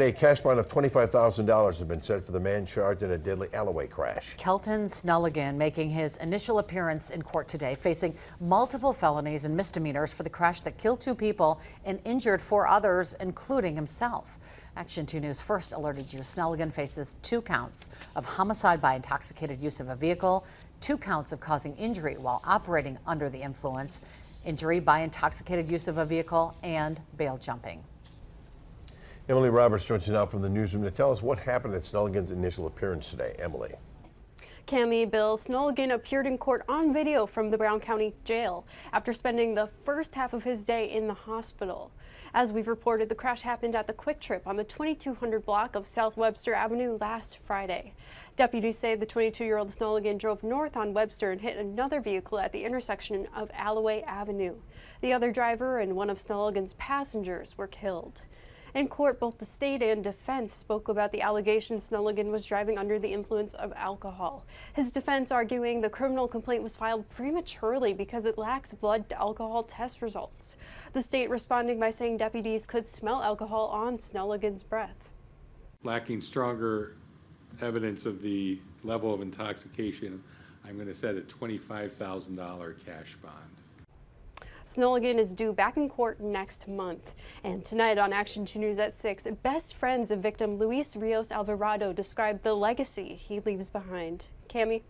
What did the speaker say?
A cash bond of $25,000 has been set for the man charged in a deadly alleyway crash. Kelton Snelligan making his initial appearance in court today, facing multiple felonies and misdemeanors for the crash that killed 2 people and injured 4 others, including himself. Action 2 News first alerted you Snelligan faces 2 counts of homicide by intoxicated use of a vehicle, 2 counts of causing injury while operating under the influence, injury by intoxicated use of a vehicle, and bail jumping. Emily Roberts joins us now from the newsroom to tell us what happened at Snelligan's initial appearance today. Emily. Cammie, Bill, Snelligan appeared in court on video from the Brown County Jail after spending the first half of his day in the hospital. As we've reported, the crash happened at the Quick Trip on the 2200 block of South Webster Avenue last Friday. Deputies say the 22-year-old Snelligan drove north on Webster and hit another vehicle at the intersection of Alloway Avenue. The other driver and one of Snelligan's passengers were killed. In court, both the state and defense spoke about the allegation Snelligan was driving under the influence of alcohol. His defense arguing the criminal complaint was filed prematurely because it lacks blood alcohol test results. The state responding by saying deputies could smell alcohol on Snelligan's breath. Lacking stronger evidence of the level of intoxication, I'm going to set a $25,000 cash bond. Snelligan is due back in court next month. And tonight on Action 2 News at 6, best friends of victim Luis Rios Alvarado described the legacy he leaves behind. Cammie?